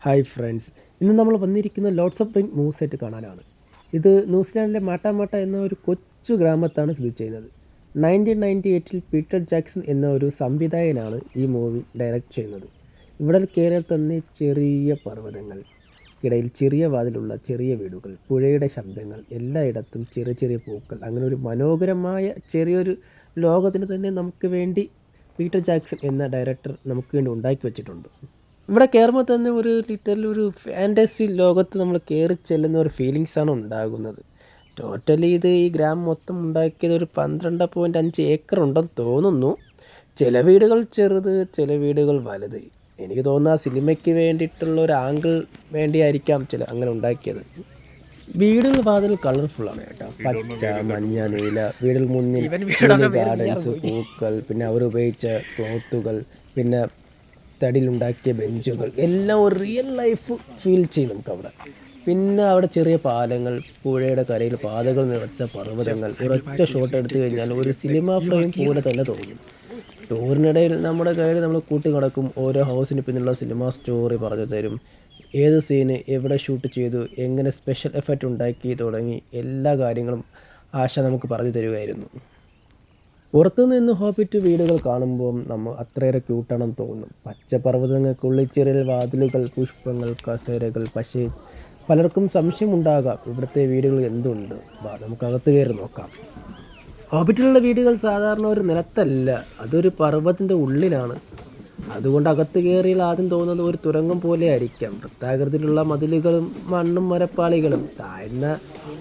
Hi friends, ഇന്ന് നമ്മൾ വന്നിരിക്കുന്ന loads of ring move set കാണാനാണ്. ഇത് ന്യൂസിലാൻഡിലെ മാട്ടാമാട്ട എന്ന ഒരു കൊച്ചു ഗ്രാമത്താണ് സ്ഥിതി ചെയ്യുന്നത്. 1998 പീറ്റർ ജാക്സൺ എന്ന ഒരു സംവിധായകനാണ് ഈ മൂവി ഡയറക്റ്റ് ചെയ്യുന്നത്. ഇവിടെ കയറിയാൽ തന്നെ ചെറിയ പർവ്വതങ്ങൾ, ഇടയിൽ ചെറിയ വാതിലുള്ള ചെറിയ വീടുകൾ, പുഴയുടെ ശബ്ദങ്ങൾ, എല്ലായിടത്തും ചെറിയ ചെറിയ പൂക്കൾ, അങ്ങനെ ഒരു മനോഹരമായ ചെറിയൊരു ലോകത്തിന് തന്നെ നമുക്ക് വേണ്ടി പീറ്റർ ജാക്സൺ എന്ന ഡയറക്ടർ നമുക്ക് വേണ്ടി ഉണ്ടാക്കി വെച്ചിട്ടുണ്ട്. ഇവിടെ കയറുമ്പോൾ തന്നെ ഒരു ഒരു ഫാൻറ്റസി ലോകത്ത് നമ്മൾ കയറി ചെല്ലുന്ന ഒരു ഫീലിങ്സാണ് ഉണ്ടാകുന്നത്. ടോട്ടലി ഇത് ഈ ഗ്രാമം മൊത്തം ഉണ്ടാക്കിയത് ഒരു 12.5 ഏക്കർ ഉണ്ടെന്ന് തോന്നുന്നു. ചില വീടുകൾ ചെറുത്, ചില വീടുകൾ വലുത്. എനിക്ക് തോന്നുന്നു ആ സിനിമയ്ക്ക് വേണ്ടിയിട്ടുള്ള ഒരു ആംഗിൾ വേണ്ടിയായിരിക്കാം അങ്ങനെ ഉണ്ടാക്കിയത്. വീടുകൾ വാതിൽ കളർഫുള്ളാണ് കേട്ടോ. പച്ച, മഞ്ഞ, നീല. വീടിൽ മുന്നിൽ ഗാർഡൻസ്, പൂക്കൾ, പിന്നെ അവർ ഉപയോഗിച്ച ക്ലോത്തുകൾ, പിന്നെ തടിയിലുണ്ടാക്കിയ ബെഞ്ചുകൾ, എല്ലാം ഒരു റിയൽ ലൈഫ് ഫീൽ ചെയ്യും നമുക്കവിടെ. പിന്നെ അവിടെ ചെറിയ പാലങ്ങൾ, പുഴയുടെ കരയിൽ പാതകൾ നിറച്ച പർവ്വതങ്ങൾ. ഒരൊറ്റ ഷോട്ട് എടുത്തു കഴിഞ്ഞാൽ ഒരു സിനിമ ഫ്രെയിം പോലെ തന്നെ തോന്നും. ടൂറിനിടയിൽ നമ്മുടെ കയ്യിൽ നമ്മൾ കൂട്ടി കിടക്കും. ഓരോ ഹൗസിന് പിന്നുള്ള സിനിമ സ്റ്റോറി പറഞ്ഞു തരും. ഏത് സീന് എവിടെ ഷൂട്ട് ചെയ്തു, എങ്ങനെ സ്പെഷ്യൽ എഫക്റ്റ് ഉണ്ടാക്കി തുടങ്ങി എല്ലാ കാര്യങ്ങളും ആശ നമുക്ക് പറഞ്ഞു തരുമായിരുന്നു. പുറത്തുനിന്ന് ഹോബിറ്റ് വീടുകൾ കാണുമ്പോൾ നമ്മൾ അത്രയേറെ ക്യൂട്ടാണെന്ന് തോന്നും. പച്ചപർവ്വതങ്ങൾക്കുള്ളിൽ ചെറിയ വാതിലുകൾ, പുഷ്പങ്ങൾ, കസേരകൾ. പക്ഷേ പലർക്കും സംശയമുണ്ടാകാം, ഇവിടുത്തെ വീടുകൾ എന്തുണ്ട്. നമുക്കകത്ത് കയറി നോക്കാം. ഹോബിറ്റിലുള്ള വീടുകൾ സാധാരണ ഒരു നിലത്തല്ല, അതൊരു പർവ്വതത്തിൻ്റെ ഉള്ളിലാണ്. അതുകൊണ്ട് അകത്ത് കയറിയാൽ ആദ്യം തോന്നുന്നത് ഒരു തുരങ്കം പോലെ ആയിരിക്കാം. വൃത്താകൃതിയിലുള്ള മതിലുകളും മണ്ണും മരപ്പാളികളും, താഴ്ന്ന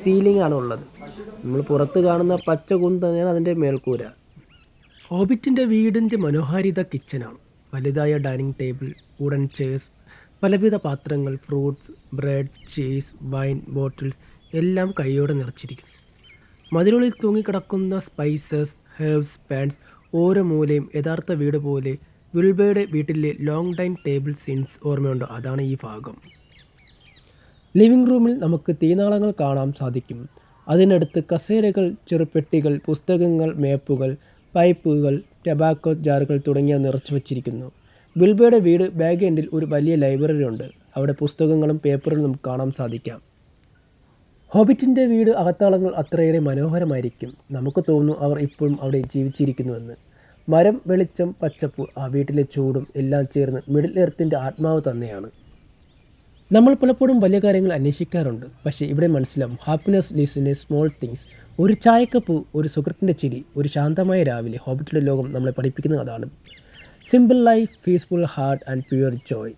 സീലിംഗ് ആണ് ഉള്ളത്. നമ്മൾ പുറത്ത് കാണുന്ന പച്ച കുന്ന് തന്നെയാണ് അതിൻ്റെ മേൽക്കൂര. ഹോബിറ്റിൻ്റെ വീടിൻ്റെ മനോഹാരിത കിച്ചനാണ്. വലുതായ ഡൈനിങ് ടേബിൾ, വുഡൻ ചെയർസ്, പലവിധ പാത്രങ്ങൾ, fruits, bread, cheese, wine bottles എല്ലാം കൈയോടെ നിറച്ചിരിക്കുന്നു. മതിലുള്ളിൽ തൂങ്ങിക്കിടക്കുന്ന സ്പൈസസ്, ഹെർബ്സ്, പാൻസ്, ഓരോ മൂലയും യഥാർത്ഥ വീട് പോലെ. വിൽബയുടെ വീട്ടിലെ ലോങ് ഡൈൻ ടേബിൾ സീൻസ് ഓർമ്മയുണ്ടോ? അതാണ് ഈ ഭാഗം. ലിവിംഗ് റൂമിൽ നമുക്ക് തീനാളങ്ങൾ കാണാൻ സാധിക്കും. അതിനടുത്ത് കസേരകൾ, ചെറുപെട്ടികൾ, പുസ്തകങ്ങൾ, മേപ്പുകൾ, പൈപ്പുകൾ, ടൊബാക്കോ ജാറുകൾ തുടങ്ങിയവ നിറച്ചു വച്ചിരിക്കുന്നു. വിൽബയുടെ വീട് ബാക്ക് എൻഡിൽ ഒരു വലിയ ലൈബ്രറി ഉണ്ട്. അവിടെ പുസ്തകങ്ങളും പേപ്പറുകളും നമുക്ക് കാണാൻ സാധിക്കാം. ഹോബിറ്റിൻ്റെ വീട് അകത്താളങ്ങൾ അത്രയേറെ മനോഹരമായിരിക്കും. നമുക്ക് തോന്നുന്നു അവർ ഇപ്പോഴും അവിടെ ജീവിച്ചിരിക്കുന്നുവെന്ന്. മരം, വെളിച്ചം, പച്ചപ്പ്, ആ വീട്ടിലെ ചൂടും എല്ലാം ചേർന്ന് മിഡിൽ എർത്തിൻ്റെ ആത്മാവ് തന്നെയാണ്. നമ്മൾ പലപ്പോഴും വലിയ കാര്യങ്ങൾ അന്വേഷിക്കാറുണ്ട്. പക്ഷേ ഇവിടെ മനസ്സിലാവും, happiness leaves in small things. ഒരു ചായക്കപ്പ്, ഒരു സുഹൃത്തിൻ്റെ ചിരി, ഒരു ശാന്തമായ രാവിലെ. ഹോബിറ്റിലെ ലോകം നമ്മളെ പഠിപ്പിക്കുന്നത് അതാണ്. Simple life, peaceful heart and pure joy.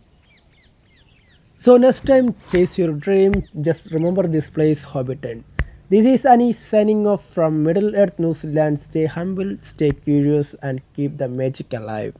So next time chase your dream, just remember this place, Hobbiton. This is Ani signing off from Middle Earth, New Zealand. Stay humble, stay curious, and keep the magic alive.